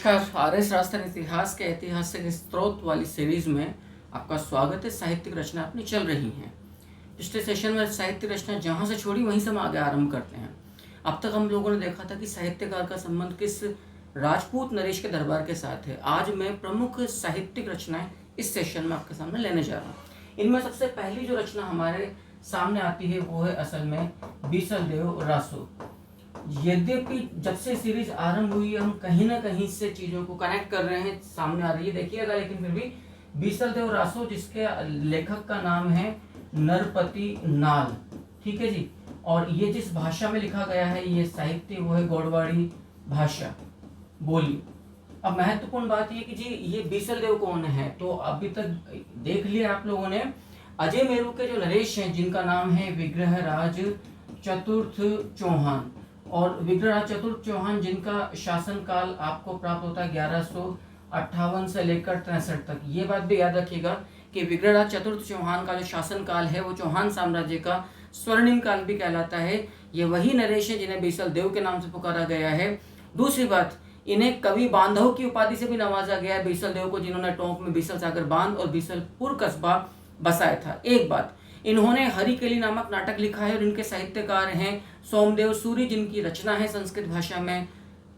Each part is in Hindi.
नमस्कार। आर्यस राजस्थान इतिहास के ऐतिहासिक स्रोत वाली सीरीज में आपका स्वागत है। साहित्यिक रचना अपनी चल रही हैं। पिछले सेशन में साहित्यिक रचना जहाँ से छोड़ी वहीं से हम आगे आरंभ करते हैं। अब तक हम लोगों ने देखा था कि साहित्यकार का संबंध किस राजपूत नरेश के दरबार के साथ है। आज मैं प्रमुख साहित्यिक रचनाएं इस सेशन में आपके सामने लेने जा रहा हूँ। इनमें सबसे पहली जो रचना हमारे सामने आती है वो है असल में बीसलदेव रासो। यद्यपि जब से सीरीज आरंभ हुई है हम कहीं ना कहीं से चीजों को कनेक्ट कर रहे हैं, सामने आ रही है देखिएगा, लेकिन फिर भी बीसलदेव रासो जिसके लेखक का नाम है नरपति नाल, ठीक है जी। और ये जिस भाषा में लिखा गया है ये साहित्य वो है गौड़वाड़ी भाषा बोली। अब महत्वपूर्ण बात ये कि जी ये बीसलदेव कौन है, तो अभी तक देख लिया आप लोगों ने। अजय मेरू के जो नरेश हैं जिनका नाम है विग्रहराज चतुर्थ चौहान, और विग्रहराज चतुर्थ चौहान जिनका शासनकाल आपको प्राप्त होता है 1158 से लेकर 63 तक। ये बात भी याद रखिएगा कि विग्रहराज चतुर्थ चौहान का जो शासनकाल है वो चौहान साम्राज्य का स्वर्णिम काल भी कहलाता है। ये वही नरेश है जिन्हें बीसलदेव के नाम से पुकारा गया है। दूसरी बात, इन्हें कवि बांधव की उपाधि से भी नवाजा गया है बीसलदेव को, जिन्होंने टोंक में बीसल सागर बांध और बीसलपुर कस्बा बसाया था। एक बात, इन्होंने हरिकेली नामक नाटक लिखा है और इनके साहित्यकार हैं सोमदेव सूरी, जिनकी रचना है संस्कृत भाषा में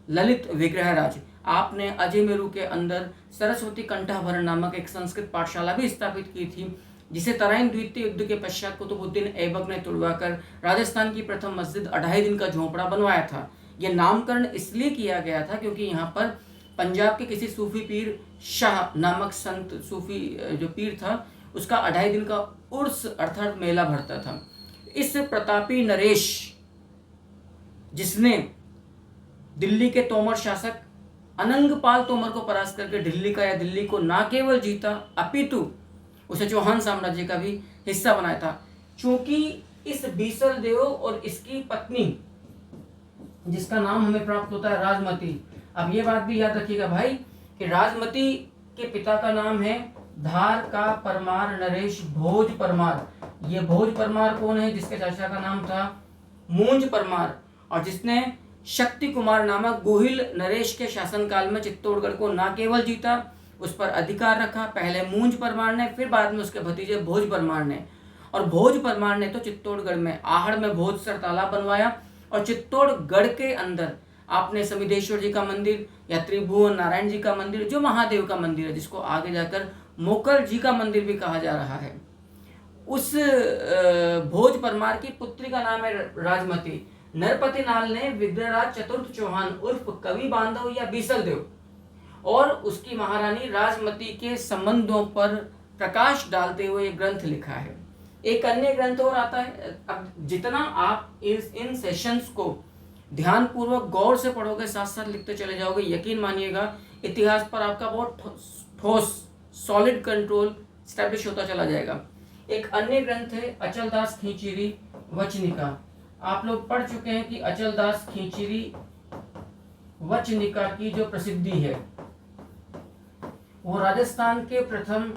ललित विग्रहराज। आपने अजय मेरू के अंदर सरस्वती कंठाभरण नामक एक संस्कृत पाठशाला भी स्थापित की थी, जिसे तराइन द्वितीय युद्ध के पश्चात कुतुबुद्दीन ऐबक ने तुड़वाकर राजस्थान की प्रथम मस्जिद 2.5 दिन का झोंपड़ा बनवाया था। यह नामकरण इसलिए किया गया था क्योंकि यहाँ पर पंजाब के किसी सूफी पीर शाह नामक संत सूफी जो पीर था उसका 2.5 दिन का उर्स अर्थात मेला भरता था। इस प्रतापी नरेश जिसने दिल्ली के तोमर शासक अनंगपाल तोमर को परास्त करके दिल्ली को न केवल जीता अपितु उसे चौहान साम्राज्य का भी हिस्सा बनाया था। चूंकि इस बीसलदेव और इसकी पत्नी जिसका नाम हमें प्राप्त होता है राजमती, अब ये बात भी याद रखिएगा भाई कि राजमती के पिता का नाम है धार का परमार नरेश भोज परमार। ये भोज परमार कौन है? जिसके चाचा का नाम था मूंज परमार, और जिसने शक्ति कुमार नामक गोहिल नरेश के शासनकाल में चित्तौड़गढ़ को न केवल जीता, उस पर अधिकार रखा। पहले मूंज परमार ने, फिर बाद में उसके भतीजे भोज परमार ने। और भोज परमार ने तो चित्तौड़गढ़ में आहड़ में भोजसर तालाब बनवाया, और चित्तौड़गढ़ के अंदर आपने समिधेश्वर जी का मंदिर या त्रिभुवन नारायण जी का मंदिर, जो महादेव का मंदिर है जिसको आगे जाकर मोकल जी का मंदिर भी कहा जा रहा है, उस भोज परमार की पुत्री का नाम है राजमती। नरपति नाल ने विग्रहराज चतुर्थ चौहान उर्फ कवि बांधव या बीसलदेव और उसकी महारानी राजमती के संबंधों पर प्रकाश डालते हुए ग्रंथ लिखा है। एक अन्य ग्रंथ और आता है। अब जितना आप इन सेशंस को ध्यानपूर्वक गौर से पढ़ोगे, साथ साथ लिखते चले जाओगे, यकीन मानिएगा इतिहास पर आपका बहुत ठोस सॉलिड कंट्रोल स्टैब्लिश होता चला जाएगा। एक अन्य ग्रंथ है अचलदास खींचीरी वचनिका। आप लोग पढ़ चुके हैं कि अचलदास खींचीरी वचनिका की जो प्रसिद्धि है वो राजस्थान के प्रथम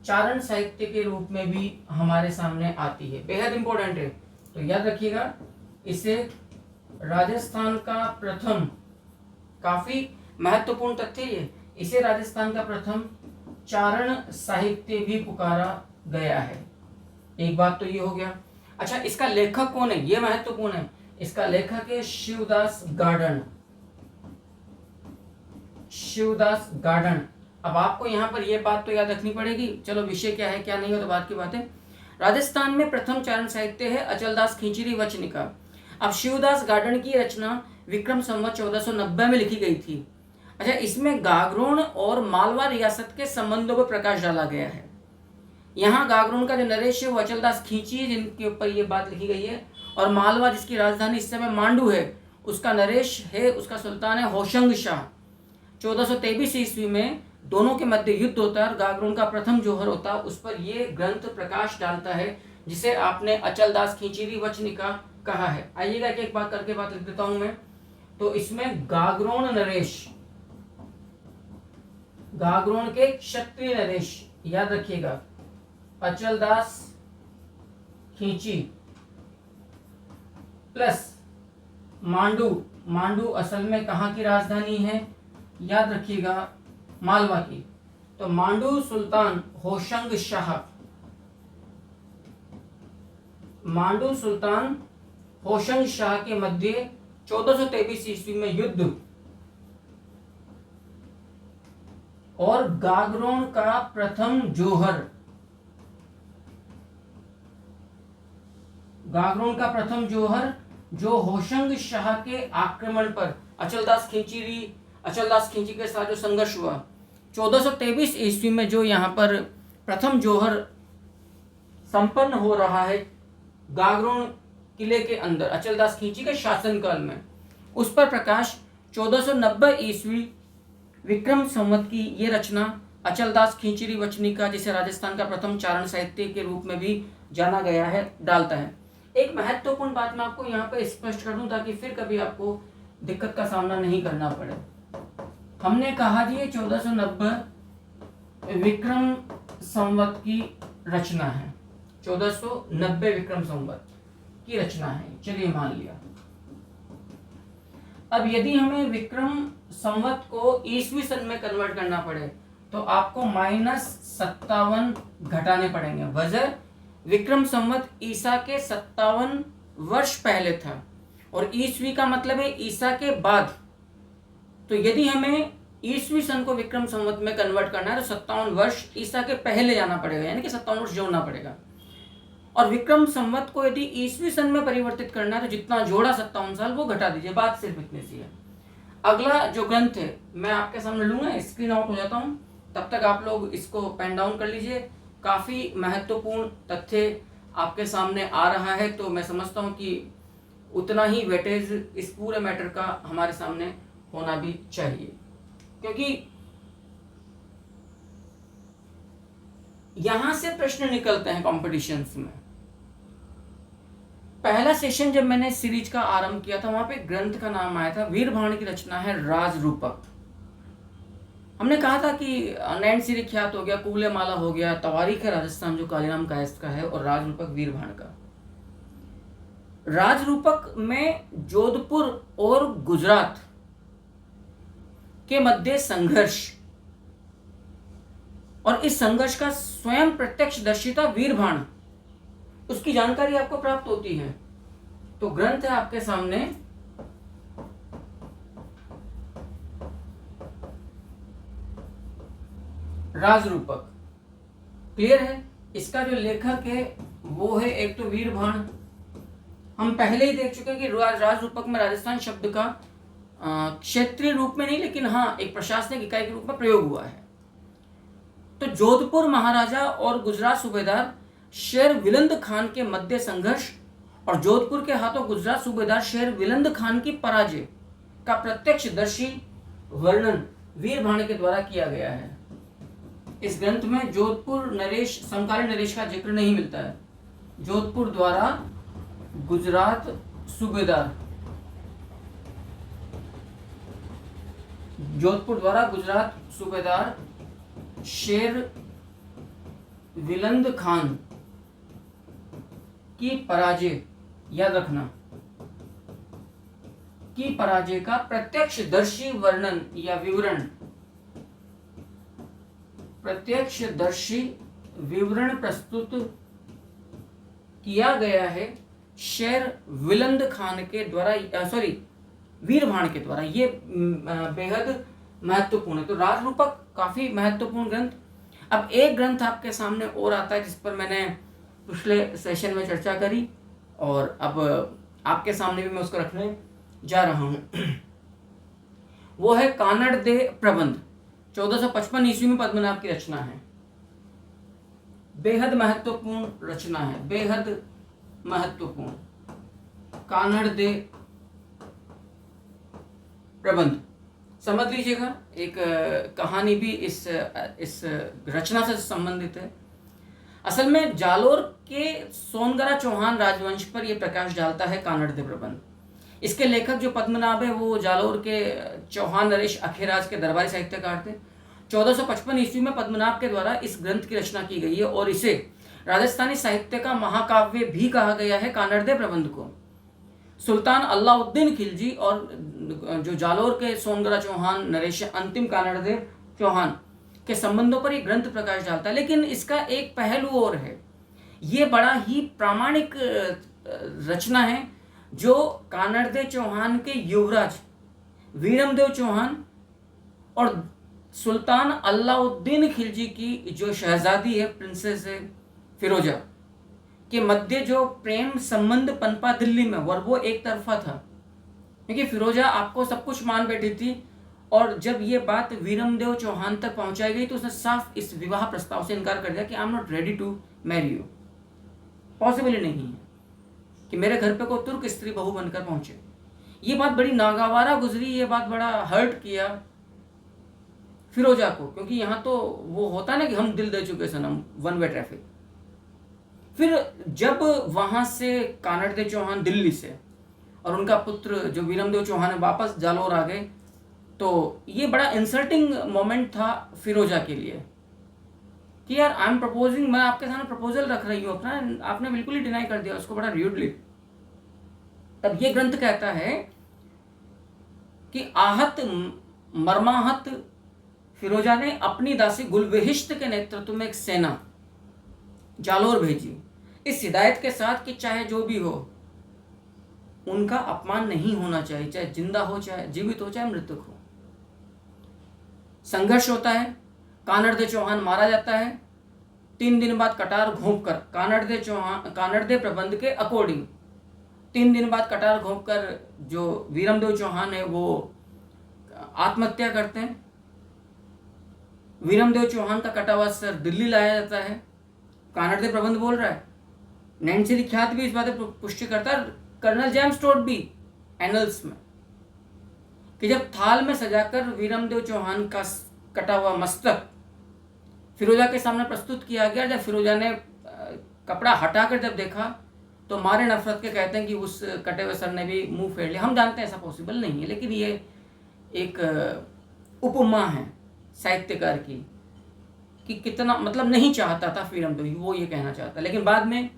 चारण साहित्य के रूप में भी हमारे सामने आती है। बेहद इंपॉर्टेंट है, तो याद रखिएगा इसे राजस्थान का प्रथम, काफी महत्वपूर्ण तथ्य ये, इसे राजस्थान का प्रथम चारण साहित्य भी पुकारा गया है। एक बात तो ये हो गया। अच्छा, इसका लेखक कौन है ये महत्वपूर्ण है। इसका लेखक है शिवदास गार्डन। शिवदास गार्डन। अब आपको यहाँ पर यह बात तो याद रखनी पड़ेगी, चलो विषय क्या है क्या नहीं हो तो बात की बात है। राजस्थान में प्रथम चारण साहित्य है अचलदास खींचीरी वचनिका। अब शिवदास गार्डन की रचना विक्रम संवत 1490 में लिखी गई थी। अच्छा, इसमें गागरोन और मालवा रियासत के संबंधों पर प्रकाश डाला गया है। यहाँ गागरोन का जो नरेश है वो अचलदास खींची है जिनके ऊपर ये बात लिखी गई है, और मालवा जिसकी राजधानी इस समय मांडू है उसका नरेश है, उसका सुल्तान है होशंग शाह। 1423 ईस्वी में दोनों के मध्य युद्ध होता है और गागरोन का प्रथम जोहर होता है, उस पर यह ग्रंथ प्रकाश डालता है जिसे आपने अचलदास खींचीरी वचनिका कहा है। आइएगा एक बात करके बात लिख देता हूं मैं। तो इसमें गागरोन नरेश, गागरोन के क्षत्रिय नरेश, याद रखिएगा अचलदास खींची प्लस मांडू। मांडू असल में कहाँ की राजधानी है? याद रखिएगा मालवा की। तो मांडू सुल्तान होशंग शाह, मांडू सुल्तान होशंग शाह के मध्य 1423 ईस्वी में युद्ध और गागरोन का प्रथम जोहर, गागरोन का प्रथम जोहर जो होशंग शाह के आक्रमण पर अचलदास खिंची के साथ जो संघर्ष हुआ 1423 ईस्वी में, जो यहाँ पर प्रथम जोहर संपन्न हो रहा है गागरोन किले के अंदर अचलदास खिंची के शासनकाल में, उस पर प्रकाश 1490 ईस्वी विक्रम संवत की ये रचना अचलदास खिंचरी वचनिका, जिसे राजस्थान का प्रथम चारण साहित्य के रूप में भी जाना गया है, डालता है। एक महत्वपूर्ण बात मैं आपको यहाँ पर स्पष्ट कर दूं ताकि फिर कभी आपको दिक्कत का सामना नहीं करना पड़े। हमने कहा जी 1490 विक्रम संवत की रचना है, 1490 विक्रम संवत की रचना है, चलिए मान लिया। अब यदि हमें विक्रम संवत को ईस्वी सन में कन्वर्ट करना पड़े तो आपको -57 घटाने पड़ेंगे। वजह, विक्रम संवत ईसा के 57 वर्ष पहले था और ईस्वी का मतलब है ईसा के बाद। तो यदि हमें ईस्वी सन को विक्रम संवत में कन्वर्ट करना है तो 57 वर्ष ईसा के पहले जाना पड़ेगा, यानी कि 57 वर्ष जोड़ना पड़ेगा। और विक्रम संवत को यदि ईस्वी सन में परिवर्तित करना है तो जितना जोड़ा 57 साल वो घटा दीजिए, बात सिर्फ इतनी सी है। अगला जो ग्रंथ है मैं आपके सामने लूंगा, स्क्रीन आउट हो जाता हूं, तब तक आप लोग इसको पेन डाउन कर लीजिए। काफी महत्वपूर्ण तथ्य आपके सामने आ रहा है, तो मैं समझता हूं कि उतना ही वेटेज इस पूरे मैटर का हमारे सामने होना भी चाहिए, क्योंकि यहां से प्रश्न निकलते हैं कॉम्पिटिशन्स में। पहला सेशन जब मैंने सीरीज का आरंभ किया था वहां पे ग्रंथ का नाम आया था, वीरभाण की रचना है राजरूपक। हमने कहा था कि नैन सिरी ख्यात हो गया, कुबले माला हो गया, तवारीख है राजस्थान जो कालीराम कायस्थ का है, और राजरूपक वीरभाण का। राजरूपक में जोधपुर और गुजरात के मध्य संघर्ष और इस संघर्ष का स्वयं प्रत्यक्षदर्शिता वीरभाण, उसकी जानकारी आपको प्राप्त होती है। तो ग्रंथ है आपके सामने राजरूपक, क्लियर है। इसका जो लेखक है वो है एक तो वीरभाण, हम पहले ही देख चुके हैं कि राजरूपक में राजस्थान शब्द का क्षेत्रीय रूप में नहीं लेकिन हाँ एक प्रशासनिक इकाई के रूप में प्रयोग हुआ है। तो जोधपुर महाराजा और गुजरात सूबेदार शेर विलंद खान के मध्य संघर्ष और जोधपुर के हाथों गुजरात सूबेदार शेर विलंद खान की पराजय का प्रत्यक्षदर्शी वर्णन वीरभाण के द्वारा किया गया है। इस ग्रंथ में जोधपुर नरेश, समकालीन नरेश का जिक्र नहीं मिलता है। जोधपुर द्वारा गुजरात सूबेदार, जोधपुर द्वारा गुजरात सूबेदार शेर विलंद खान की पराजय, याद रखना, की पराजय का प्रत्यक्षदर्शी वर्णन या विवरण, प्रत्यक्षदर्शी विवरण प्रस्तुत किया गया है शेर विलंद खान के द्वारा, वीरभाण के द्वारा। ये बेहद महत्वपूर्ण है। तो राजरूपक काफी महत्वपूर्ण ग्रंथ। अब एक ग्रंथ आपके सामने और आता है जिस पर मैंने पिछले सेशन में चर्चा करी और अब आपके सामने भी मैं उसको रखने जा रहा हूं। वो है कानड़ दे प्रबंध, 1455 ईस्वी में पद्मनाभ की रचना है। बेहद महत्वपूर्ण रचना है, बेहद महत्वपूर्ण, कानड़ दे प्रबंध। समझ लीजिएगा, एक कहानी भी इस रचना से संबंधित है। असल में जालोर के सोनगरा चौहान राजवंश पर यह प्रकाश डालता है कानड़ दे प्रबंध। इसके लेखक जो पद्मनाभ है वो जालोर के चौहान नरेश अखेराज के दरबारी साहित्यकार थे। 1455 ईस्वी में पद्मनाभ के द्वारा इस ग्रंथ की रचना की गई है और इसे राजस्थानी साहित्य का महाकाव्य भी कहा गया है कानड़ दे प्रबंध को। सुल्तान अलाउद्दीन खिलजी और जो जालोर के सोनगरा चौहान नरेश अंतिम कानड़देव चौहान के संबंधों पर ये ग्रंथ प्रकाश डालता है। लेकिन इसका एक पहलू और है, ये बड़ा ही प्रामाणिक रचना है जो कानड़देव चौहान के युवराज वीरमदेव चौहान और सुल्तान अलाउद्दीन खिलजी की जो शहजादी है, प्रिंसेस है फिरोजा, के मध्य जो प्रेम संबंध पनपा दिल्ली में, और वो एक तरफा था, क्योंकि फिरोजा आपको सब कुछ मान बैठी थी। और जब ये बात वीरमदेव चौहान तक पहुंचाई गई तो उसने साफ इस विवाह प्रस्ताव से इनकार कर दिया कि I am not ready to marry you, possible ही नहीं है कि मेरे घर पे कोई तुर्क स्त्री बहू बनकर पहुंचे। ये बात बड़ी नागवारा गुजरी, ये बात बड़ा हर्ट किया फिरोजा को, क्योंकि यहाँ तो वो होता ना कि हम दिल दे चुके सनम, वन वे ट्रैफिक। फिर जब वहां से कानड़देव चौहान दिल्ली से और उनका पुत्र जो वीरमदेव चौहान है वापस जालोर आ गए, तो ये बड़ा इंसल्टिंग मोमेंट था फिरोजा के लिए कि यार आई एम प्रपोजिंग, मैं आपके सामने प्रपोजल रख रही हूँ अपना, आपने बिल्कुल ही डिनाई कर दिया उसको बड़ा र्यूडली। तब ये ग्रंथ कहता है कि आहत मर्माहत फिरोजा ने अपनी दासी गुलबहिश्त के नेतृत्व में एक सेना जालोर भेजी, इस हिदायत के साथ कि चाहे जो भी हो उनका अपमान नहीं होना चाहिए, चाहे जिंदा हो, चाहे जीवित हो, चाहे मृतक हो। संघर्ष होता है, कानड़देव चौहान मारा जाता है। 3 दिन बाद कटार घोंपकर कानड़देव प्रबंध के अकॉर्डिंग 3 दिन बाद कटार घोंपकर जो वीरमदेव चौहान है वो आत्महत्या करते हैं। वीरमदेव चौहान का कटा हुआ सर दिल्ली लाया जाता है। कानड़देव प्रबंध बोल रहा है, नैन्सी ख्यात भी इस बात पर पुष्टि करता है, कर्नल जेम्स टोड भी एनल्स में, कि जब थाल में सजाकर वीरमदेव चौहान का कटा हुआ मस्तक फिरोजा के सामने प्रस्तुत किया गया, जब फिरोजा ने कपड़ा हटाकर जब देखा तो मारे नफरत के कहते हैं कि उस कटे हुए सर ने भी मुंह फेर लिया। हम जानते हैं ऐसा पॉसिबल नहीं है, लेकिन ये एक उपमा है साहित्यकार की कि कितना मतलब नहीं चाहता था वीरमदेव, वो ये कहना चाहता। लेकिन बाद में,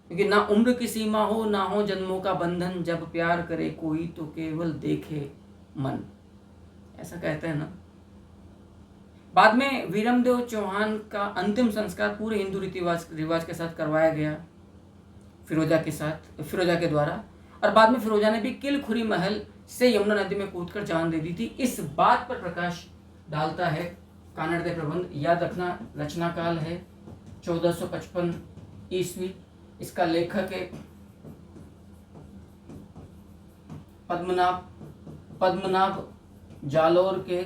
क्योंकि ना उम्र की सीमा हो ना हो जन्मों का बंधन, जब प्यार करे कोई तो केवल देखे मन, ऐसा कहते हैं ना। बाद में वीरमदेव चौहान का अंतिम संस्कार पूरे हिंदू रीति रिवाज के साथ करवाया गया फिरोजा के द्वारा। और बाद में फिरोजा ने भी किलखुरी महल से यमुना नदी में कूदकर जान दे दी थी। इस बात पर प्रकाश डालता है कानड़देव प्रबंध। याद रखना रचना काल है 1455 ईस्वी। इसका लेखक है पद्मनाभ जालोर के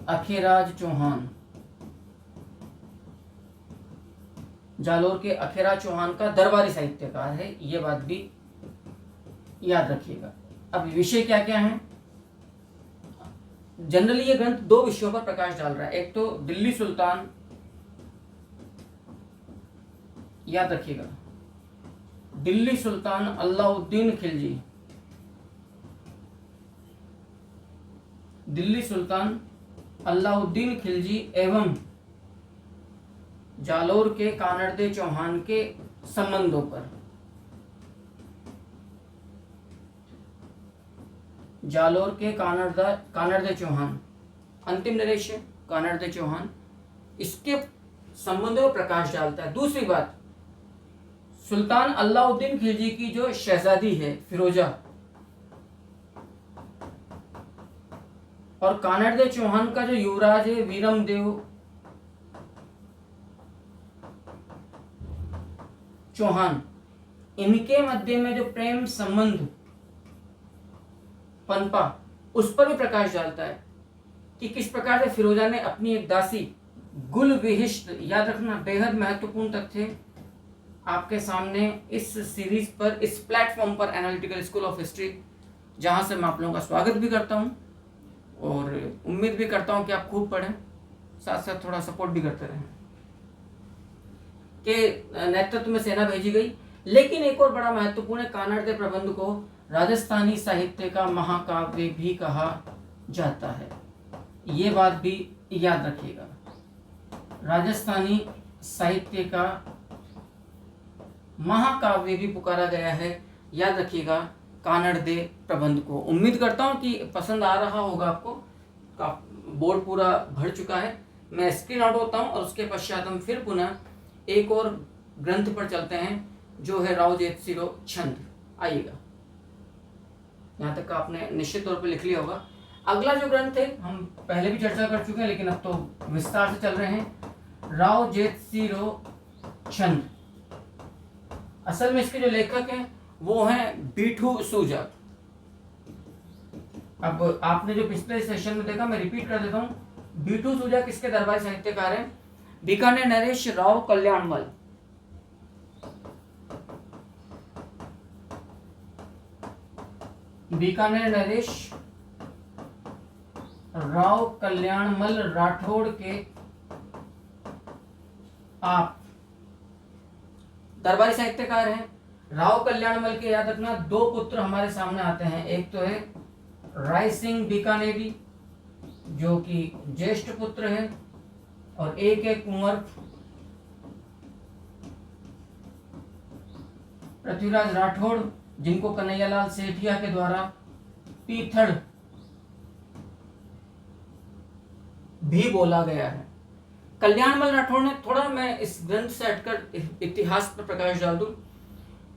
अखेराज चौहान, जालोर के अखेरा चौहान का दरबारी साहित्यकार है, ये बात भी याद रखिएगा। अब विषय क्या क्या है? जनरली ये ग्रंथ 2 विषयों पर प्रकाश डाल रहा है। एक तो दिल्ली सुल्तान, याद रखिएगा, दिल्ली सुल्तान अलाउद्दीन खिलजी, दिल्ली सुल्तान अलाउद्दीन खिलजी एवं जालोर के कानड़देव चौहान के संबंधों पर। जालोर के कानड़देव चौहान, अंतिम नरेश कानड़देव चौहान, इसके संबंधों पर प्रकाश डालता है। दूसरी बात, सुल्तान अलाउद्दीन खिलजी की जो शहजादी है फिरोजा और कानड़देव चौहान का जो युवराज है वीरमदेव चौहान, इनके मध्य में जो प्रेम संबंध पनपा, उस पर भी प्रकाश डालता है कि किस प्रकार से फिरोजा ने अपनी एक दासी गुलबहिश्त, याद रखना बेहद महत्वपूर्ण तथ्य आपके सामने इस सीरीज पर, इस प्लेटफॉर्म पर, एनालिटिकल स्कूल ऑफ हिस्ट्री, जहां से मैं आप लोगों का स्वागत भी करता हूं और उम्मीद भी करता हूं कि आप खूब पढ़ें, साथ साथ थोड़ा सपोर्ट भी करते रहें, के नेतृत्व में सेना भेजी गई। लेकिन एक और बड़ा महत्वपूर्ण है, कानड़देव प्रबंध को राजस्थानी साहित्य का महाकाव्य भी कहा जाता है, ये बात भी याद रखिएगा। राजस्थानी साहित्य का महाकाव्य भी पुकारा गया है। याद रखिएगा कानड़ दे प्रबंध को। उम्मीद करता हूँ कि पसंद आ रहा होगा आपको। बोर्ड पूरा भर चुका है। मैं स्क्रीन आउट होता हूँ और उसके पश्चात हम फिर पुनः एक और ग्रंथ पर चलते हैं जो है राव जेतसिरो छंद। आइएगा, यहाँ तक का आपने निश्चित तौर पर लिख लिया होगा। अगला जो ग्रंथ है हम पहले भी चर्चा कर चुके हैं, लेकिन अब तो विस्तार से चल रहे हैं। राव जेतसिरो छंद। असल में इसके जो लेखक हैं वो हैं बीठू सूजा। अब आपने जो पिछले सेशन में देखा, मैं रिपीट कर देता हूं। बीठू सूजा किसके दरबारी साहित्यकार हैं? बीकानेर नरेश राव कल्याणमल। बीकानेर नरेश राव कल्याणमल राठौड़ के आप दरबारी साहित्यकार हैं। राव कल्याणमल के याद रखना दो पुत्र हमारे सामने आते हैं। एक तो है राय सिंह बीकानेरी जो कि ज्येष्ठ पुत्र है, और एक है कुंवर पृथ्वीराज राठौड़ जिनको कन्हैयालाल सेठिया के द्वारा पीथड़ भी बोला गया है। कल्याणमल राठौड़ ने थोड़ा, मैं इस ग्रंथ से हटकर इतिहास पर प्रकाश डाल दूं।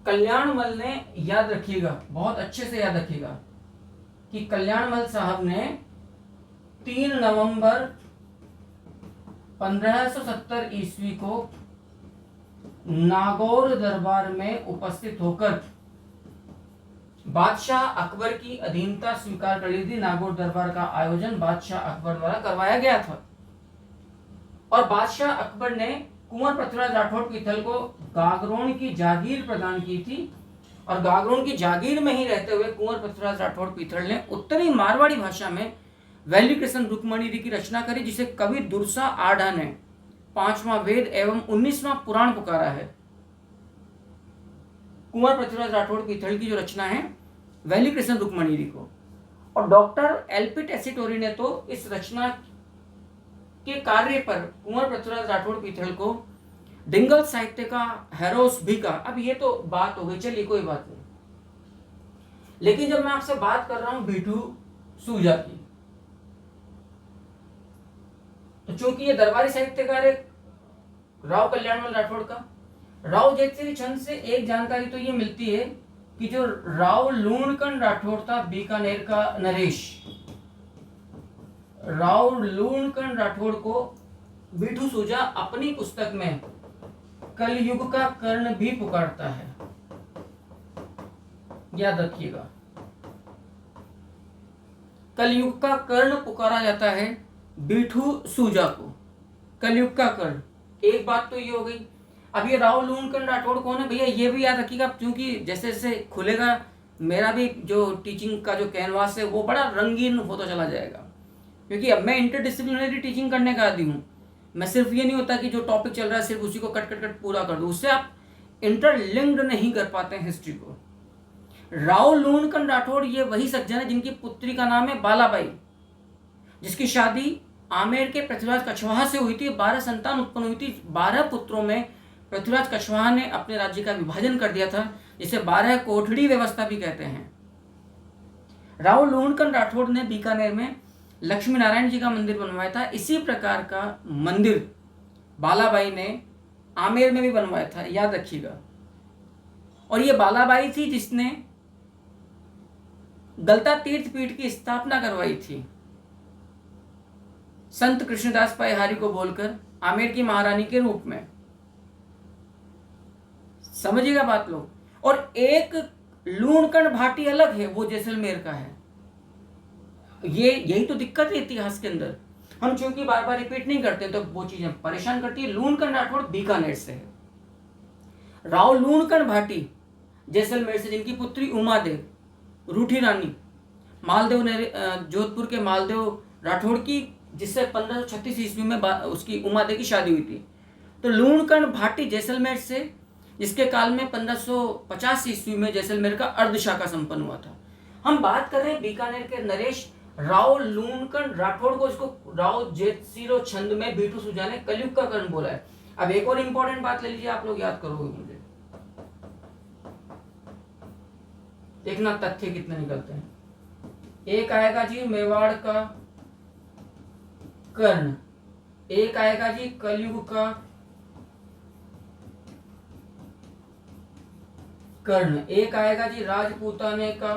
कल्याणमल ने, याद रखिएगा, बहुत अच्छे से याद रखिएगा कि कल्याणमल साहब ने 3 नवंबर 1570 ईस्वी को नागौर दरबार में उपस्थित होकर बादशाह अकबर की अधीनता स्वीकार कर ली थी। नागौर दरबार का आयोजन बादशाह अकबर द्वारा करवाया गया था और बादशाह अकबर ने कुंवर पृथ्वीराज राठौड़ पीथल को गागरोन की जागीर प्रदान की थी, और गागरोन की जागीर में ही रहते हुए कुंवर पृथ्वीराज राठौड़ पीथल ने उत्तरी मारवाड़ी भाषा में वैली कृष्ण रुक्मणी की रचना करी, जिसे कवि दुर्सा आढ़ा ने 5वां वेद एवं 19वां पुराण पुकारा है। कुंवर पृथ्वीराज राठौड़ पीथल की जो रचना है वैली कृष्ण रुक्मणी को, और डॉक्टर एलपी टेसीटोरी ने तो इस रचना के कार्य पर कुंवर पृथ्वीराज राठौड़ पीथल को डिंगल साहित्य का हेरोस भी कहा। अब ये तो बात हो गई, चलिए कोई बात नहीं। लेकिन जब मैं आपसे बात कर रहा हूं बीठू सूजा की, तो चूंकि ये दरबारी साहित्यकार है राव कल्याणमल राठौड़ का, राव जेतसिरी छंद से एक जानकारी तो ये मिलती है कि जो राव लूणकंड राठौड़ था बीकानेर का नरेश, राव लूणकंड राठौड़ को बीठू सूजा अपनी पुस्तक में कलयुग का कर्ण भी पुकारता है। याद रखिएगा, कलयुग का कर्ण पुकारा जाता है बीठू सूजा को, कलयुग का कर्ण। एक बात तो ये हो गई। अब ये राव लूणकंड राठौड़ कौन है भैया, ये भी याद रखिएगा, क्योंकि जैसे जैसे खुलेगा मेरा भी जो टीचिंग का जो कैनवास है वो बड़ा रंगीन होता चला जाएगा, क्योंकि अब मैं इंटरडिसिप्लिनरी टीचिंग करने का आदी हूँ। मैं सिर्फ ये नहीं होता कि जो टॉपिक चल रहा है सिर्फ उसी को कट कट कट पूरा कर दूँ, उससे आप इंटरलिंक्ड नहीं कर पाते हैं हिस्ट्री को। राव लूणकंड राठौड़ ये वही सज्जन है जिनकी पुत्री का नाम है बालाबाई, जिसकी शादी आमेर के पृथ्वीराज कछवाहा से हुई थी। 12 संतान उत्पन्न हुई थी। 12 पुत्रों में पृथ्वीराज कछवाहा ने अपने राज्य का विभाजन कर दिया था, जिसे 12 कोठड़ी व्यवस्था भी कहते हैं। राव लूणकंड राठौड़ ने बीकानेर में लक्ष्मी नारायण जी का मंदिर बनवाया था। इसी प्रकार का मंदिर बालाबाई ने आमेर में भी बनवाया था, याद रखिएगा। और ये बालाबाई थी जिसने गलता तीर्थ पीठ की स्थापना करवाई थी, संत कृष्णदास पायहारी को बोलकर आमेर की महारानी के रूप में। समझिएगा बात लोग। और एक लूणकंड भाटी अलग है, वो जैसलमेर का है। ये यही तो दिक्कत है इतिहास के अंदर, हम चूंकि बार बार रिपीट नहीं करते तो वो चीजें परेशान करती है। लूणकंड राठौड़ बीकानेर से है, राव लूणकंड भाटी जैसलमेर से, जिनकी पुत्री उमादेव रूठी रानी मालदेव जोधपुर के मालदेव राठौड़ की, जिससे 1536 ईस्वी में उसकी उमादेव की शादी हुई थी। तो लूणकंड भाटी जैसलमेर से, जिसके काल में 1550 ईस्वी में जैसलमेर का अर्धशाखा संपन्न हुआ था। हम बात कर रहे हैं बीकानेर के नरेश राव लूणकंड राठौड़ को, इसको राव जेतसिरो छंद में बीठू सूजा ने कलयुग का कर्ण बोला है। अब एक और इंपॉर्टेंट बात ले लीजिए, आप लोग याद करोगे मुझे। देखना तथ्य कितने निकलते हैं। एक आएगा जी मेवाड़ का कर्ण, एक आएगा जी कलयुग का कर्ण, एक आएगा जी राजपूताने का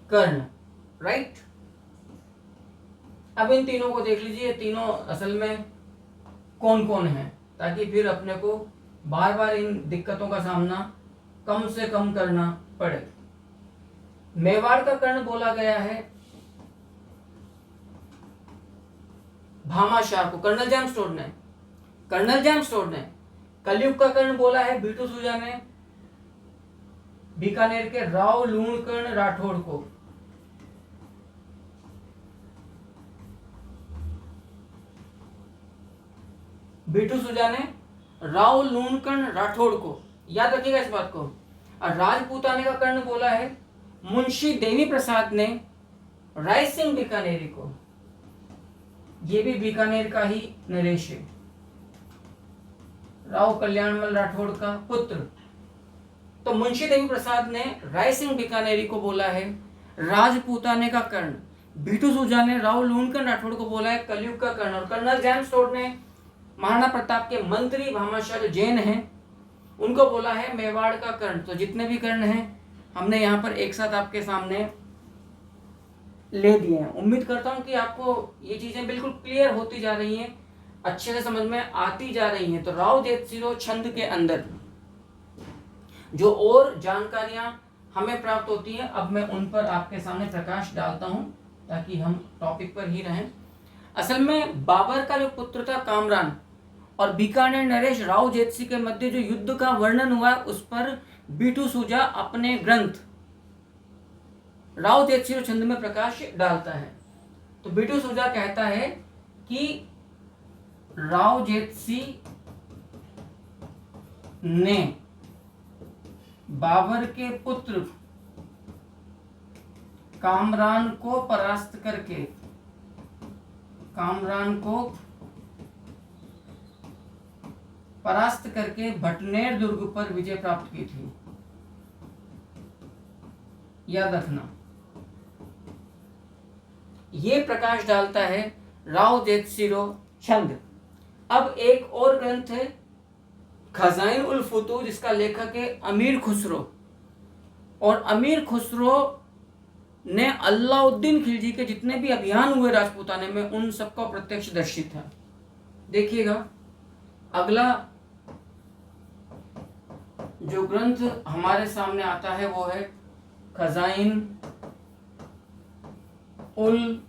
कर्ण, राइट। अब इन तीनों को देख लीजिए, तीनों असल में कौन कौन है, ताकि फिर अपने को बार बार इन दिक्कतों का सामना कम से कम करना पड़े। मेवाड़ का कर्ण बोला गया है भामाशाह को, कर्नल जैम्स टोड ने। कलयुग का कर्ण बोला है बीटू सुजा ने बीकानेर के राव लूणकर्ण राठौड़ को। बीटू सुजा ने राव लूणकर्ण राठौड़ को, याद रखिएगा इस बात को। और राजपूताने का कर्ण बोला है मुंशी देवी प्रसाद ने राय सिंह बीकानेरी को। ये भी बीकानेर का ही नरेश है, राव कल्याणमल राठौड़ का पुत्र। तो मुंशी देवी प्रसाद ने राय सिंह बीकानेरी को बोला है राजपूताने का कर्ण, बीटू सुजा ने राव लूणकर्ण राठौड़ को बोला है कलयुग का कर्ण, और कर्नल जेम्स टोड ने महाराणा प्रताप के मंत्री भामाशाह जो जैन हैं उनको बोला है मेवाड़ का कर्ण। तो जितने भी कर्ण हैं हमने यहाँ पर एक साथ आपके सामने ले दिए हैं। उम्मीद करता हूँ कि आपको ये चीजें बिल्कुल क्लियर होती जा रही हैं, अच्छे से समझ में आती जा रही हैं। तो राव जेतसिरो छंद के अंदर जो और जानकारियां हमें प्राप्त होती हैं, अब मैं उन पर आपके सामने प्रकाश डालता हूं ताकि हम टॉपिक पर ही रहें। असल में बाबर का जो पुत्र था कामरान और बीकानेर नरेश राव जेतसी के मध्य जो युद्ध का वर्णन हुआ उस पर बीटू सुजा अपने ग्रंथ राव जेतसिरो छंद में प्रकाश डालता है। तो बीटू सुजा कहता है कि राव जेतसी ने बाबर के पुत्र कामरान को परास्त करके भटनेर दुर्ग पर विजय प्राप्त की थी। याद रखना, ये प्रकाश डालता है राव जेतसिरो छंद। अब एक और ग्रंथ है खजाइन उल फुतूह, जिसका लेखक है अमीर खुसरो, और अमीर खुसरो ने अलाउद्दीन खिलजी के जितने भी अभियान हुए राजपूताने में उन सबका प्रत्यक्षदर्शी था। देखिएगा अगला जो ग्रंथ हमारे सामने आता है वो है खजाइन उल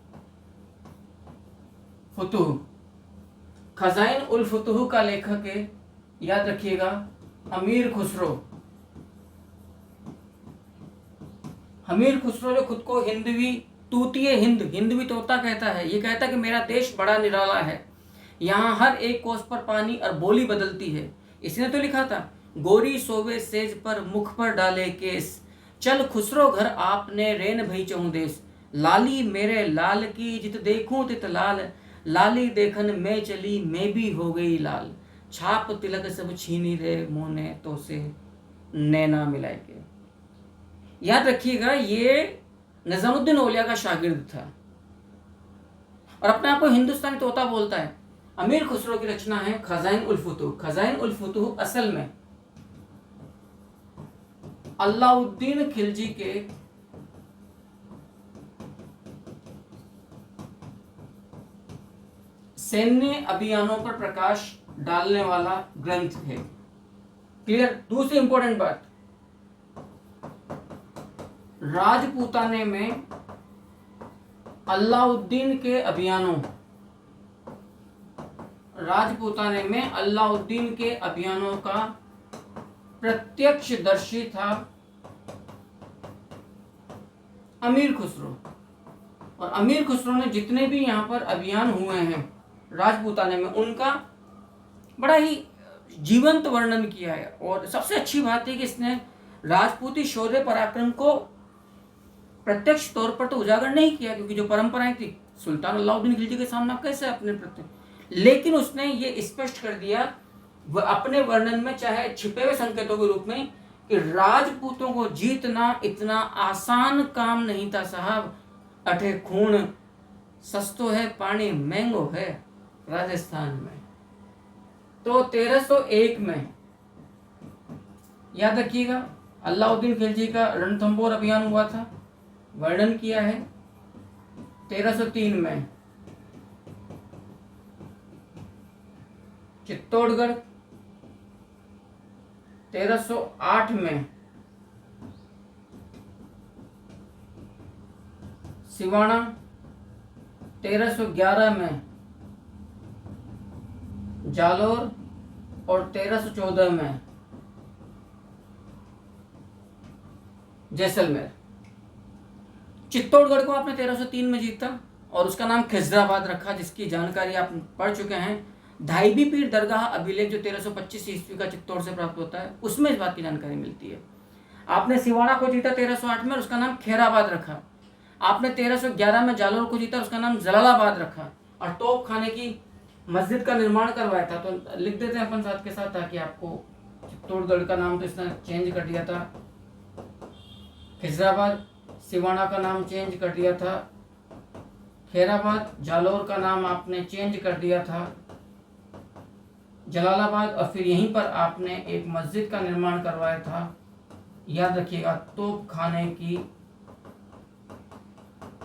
फुतूह। खजाइन उल फुतूह का लेखक है, याद रखिएगा, अमीर खुसरो। अमीर खुसरो जो खुद को हिंदवी तोता कहता है, ये कहता है कि मेरा देश बड़ा निराला है, यहाँ हर एक कोस पर पानी और बोली बदलती है। इसने तो लिखा था गोरी सोवे सेज पर मुख पर डाले केस, चल खुसरो घर आपने रेन भई चहु देश, लाली मेरे लाल की जित देखूं तित लाल, लाली देखन में चली मैं भी हो गई लाल, छाप तिलक सब छीनी रे मोने तो से नैना मिलाए के। याद रखिएगा ये निजामुद्दीन औलिया का शागिर्द था और अपने आप को हिंदुस्तानी तोता बोलता है। अमीर खुसरो की रचना है खजाइन उल फुतूह। खजाइन उल फुतूह असल में अलाउद्दीन खिलजी के सैन्य अभियानों पर प्रकाश डालने वाला ग्रंथ है। क्लियर। दूसरी इंपॉर्टेंट बात, राजपूताने में अलाउद्दीन के अभियानों का प्रत्यक्षदर्शी था अमीर खुसरो। और अमीर खुसरो ने जितने भी यहाँ पर अभियान हुए हैं राजपूताने में उनका बड़ा ही जीवंत वर्णन किया है। और सबसे अच्छी बात है कि इसने राजपूती शौर्य पराक्रम को प्रत्यक्ष तौर पर तो उजागर नहीं किया, क्योंकि जो परंपराएं थी सुल्तान अलाउद्दीन खिलजी के सामने कैसे अपने प्रत्यक्ष, लेकिन उसने ये स्पष्ट कर दिया वह अपने वर्णन में चाहे छिपे हुए संकेतों के रूप में कि राजपूतों को जीतना इतना आसान काम नहीं था साहब, अठे खून सस्तो है, पानी महंगो है राजस्थान में। तो 1301 में याद रखिएगा अलाउद्दीन खिलजी का रणथंबोर अभियान हुआ था, वर्णन किया है। 1303 में चित्तौड़गढ़, 1308 में सिवाना, 1311 में जालोर और 1314 में जैसलमेर। चित्तौड़गढ़ को आपने 1303 में जीता और उसका नाम खिजराबाद रखा, जिसकी जानकारी आप पढ़ चुके हैं। धाईबी पीर दरगाह अभिलेख जो 1325 ईस्वी का चित्तौड़ से प्राप्त होता है, उसमें इस बात की जानकारी मिलती है। आपने सिवाड़ा को जीता 1308 में, उसका नाम खैराबाद रखा। आपने 1311 में जालोर को जीता, उसका नाम जलालाबाद रखा। और तोप खाने की मस्जिद का निर्माण करवाया था। तो लिख देते हैं अपन साथ के साथ, ताकि आपको चित्तौड़गढ़ का नाम तो इसने चेंज कर दिया था खिजराबाद, सिवाना का नाम चेंज कर दिया था खैराबाद, जालोर का नाम आपने चेंज कर दिया था जलालाबाद, और फिर यहीं पर आपने एक मस्जिद का निर्माण करवाया था, याद रखिएगा, तोप खाने की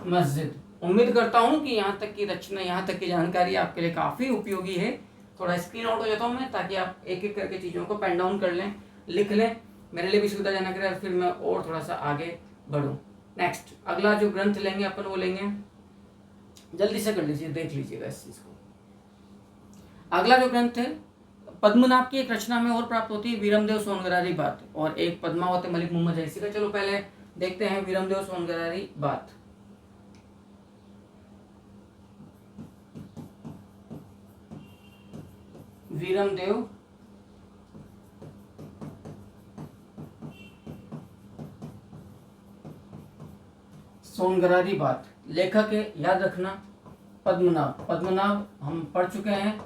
मस्जिद। उम्मीद करता हूं कि यहाँ तक की रचना, यहाँ तक की जानकारी आपके लिए काफ़ी उपयोगी है। थोड़ा स्क्रीन आउट हो जाता हूँ मैं, ताकि आप एक एक करके चीज़ों को पेन डाउन कर लें, लिख लें, मेरे लिए भी सुविधाजनक रहे, फिर मैं और थोड़ा सा आगे बढ़ूँ। नेक्स्ट अगला जो ग्रंथ लेंगे अपन, वो लेंगे, जल्दी से कर लीजिए, देख लीजिएगा इस चीज़ को। अगला जो ग्रंथ है, पद्मनाभ की एक रचना में और प्राप्त होती है, वीरमदेव सोनगरारी बात, और एक पद्मावत मलिक मोहम्मद जैसी का। चलो पहले देखते हैं वीरमदेव सोनगरारी बात। वीरमदेव सोनगरारी बात, लेखक है, याद रखना, पद्मनाभ। पद्मनाभ हम पढ़ चुके हैं,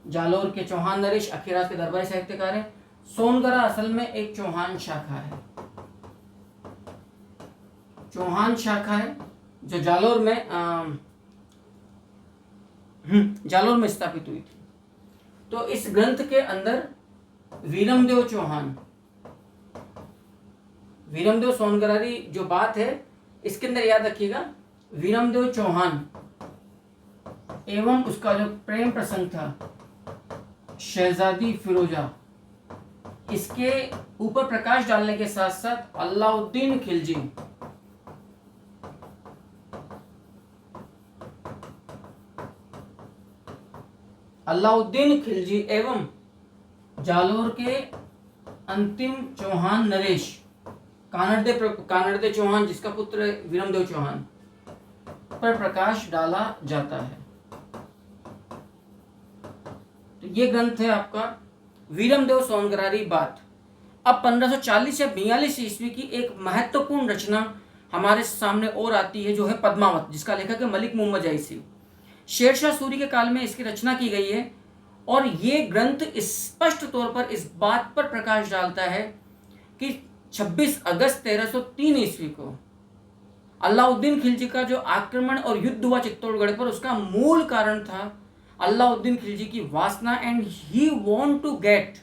जालोर के चौहान नरेश अखीराज के दरबारी साहित्यकार है। सोनगरा असल में एक चौहान शाखा है, चौहान शाखा है जो जालोर में स्थापित हुई थी। तो इस ग्रंथ के अंदर वीरमदेव चौहान, वीरमदेव सोनगरारी जो बात है, इसके अंदर याद रखिएगा वीरमदेव चौहान एवं उसका जो प्रेम प्रसंग था शहजादी फिरोजा, इसके ऊपर प्रकाश डालने के साथ साथ अलाउद्दीन खिलजी, अलाउद्दीन खिलजी एवं जालोर के अंतिम चौहान नरेश, कानड़दे चौहान जिसका पुत्र वीरमदेव चौहान, पर प्रकाश डाला जाता है। तो ये ग्रंथ है आपका वीरमदेव सोनगरारी बात। अब 1540 या 42 ईस्वी की एक महत्वपूर्ण रचना हमारे सामने और आती है, जो है पद्मावत, जिसका लेखक है मलिक मोहम्मद जैसी। शेरशाह सूरी के काल में इसकी रचना की गई है, और ये ग्रंथ स्पष्ट तौर पर इस बात पर प्रकाश डालता है कि 26 अगस्त 1303 ईस्वी को अलाउद्दीन खिलजी का जो आक्रमण और युद्ध हुआ चित्तौड़गढ़ पर, उसका मूल कारण था अलाउद्दीन खिलजी की वासना, and he want to get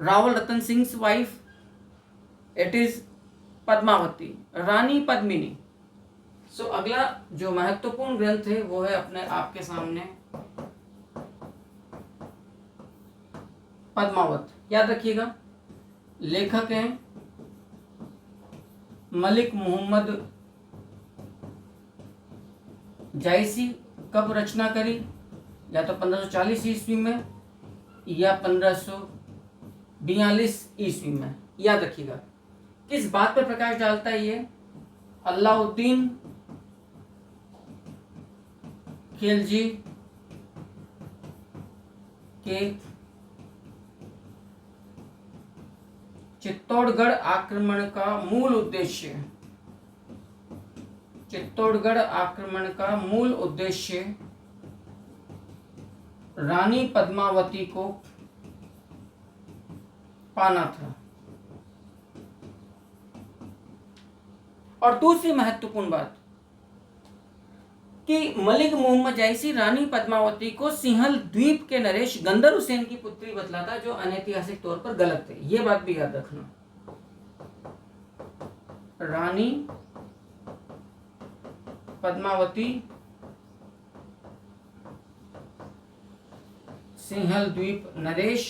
Rawal Ratan Singh wife, it is Padmavati, Rani Padmini. So अगला जो महत्वपूर्ण ग्रंथ है वो है अपने आपके सामने पद्मावत। याद रखिएगा लेखक हैं मलिक मोहम्मद जायसी। कब रचना करी, या तो 1540 ईस्वी में या 1542 ईस्वी में। याद रखिएगा किस बात पर प्रकाश डालता है ये, अलाउद्दीन खिलजी के चित्तौड़गढ़ आक्रमण का मूल उद्देश्य, चित्तौड़गढ़ आक्रमण का मूल उद्देश्य रानी पद्मावती को पाना था। और दूसरी महत्वपूर्ण बात कि मलिक मोहम्मद जायसी रानी पद्मावती को सिंहल द्वीप के नरेश गंदर हुसैन की पुत्री बतलाता, जो अनैतिहासिक तौर पर गलत है। ये बात भी याद रखना। रानी पद्मावती सिंहल द्वीप नरेश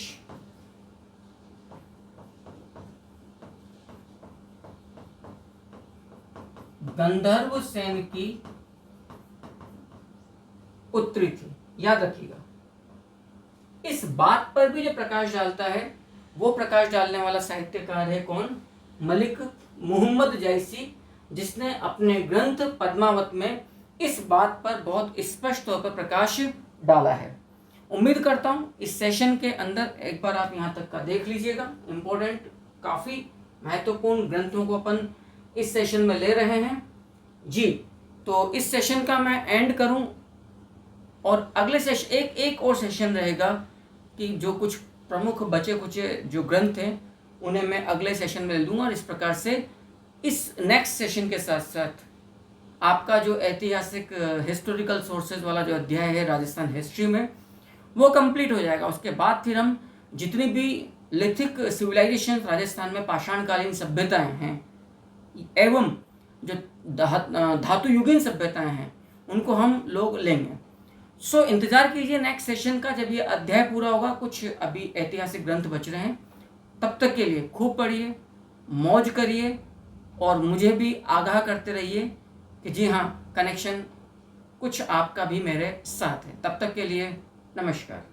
गंधर्व सेन की पुत्री थी। याद रखिएगा। इस बात पर भी जो प्रकाश डालता है वो प्रकाश डालने वाला साहित्यकार है कौन? मलिक मोहम्मद जायसी, जिसने अपने ग्रंथ पद्मावत में इस बात पर बहुत स्पष्ट तौर पर प्रकाश डाला है। उम्मीद करता हूं इस सेशन के अंदर एक बार आप यहां तक का देख लीजिएगा। इम्पोर्टेंट, काफी महत्वपूर्ण ग्रंथों को अपन इस सेशन में ले रहे हैं जी। तो इस सेशन का मैं एंड करूं और अगले सेशन एक और सेशन रहेगा कि जो कुछ प्रमुख बचे खुचे जो ग्रंथ हैं उन्हें मैं अगले सेशन में ले लूँगा। और इस प्रकार से इस नेक्स्ट सेशन के साथ साथ आपका जो ऐतिहासिक हिस्टोरिकल सोर्सेज वाला जो अध्याय है राजस्थान हिस्ट्री में वो कंप्लीट हो जाएगा। उसके बाद फिर हम जितनी भी लिथिक सिविलाइजेशन राजस्थान में पाषाणकालीन सभ्यताएं हैं एवं जो धातु युगीन सभ्यताएं हैं उनको हम लोग लेंगे। सो इंतजार कीजिए नेक्स्ट सेशन का, जब ये अध्याय पूरा होगा। कुछ अभी ऐतिहासिक ग्रंथ बच रहे हैं। तब तक के लिए खूब पढ़िए, मौज करिए और मुझे भी आगाह करते रहिए कि जी हाँ, कनेक्शन कुछ आपका भी मेरे साथ है। तब तक के लिए नमस्कार।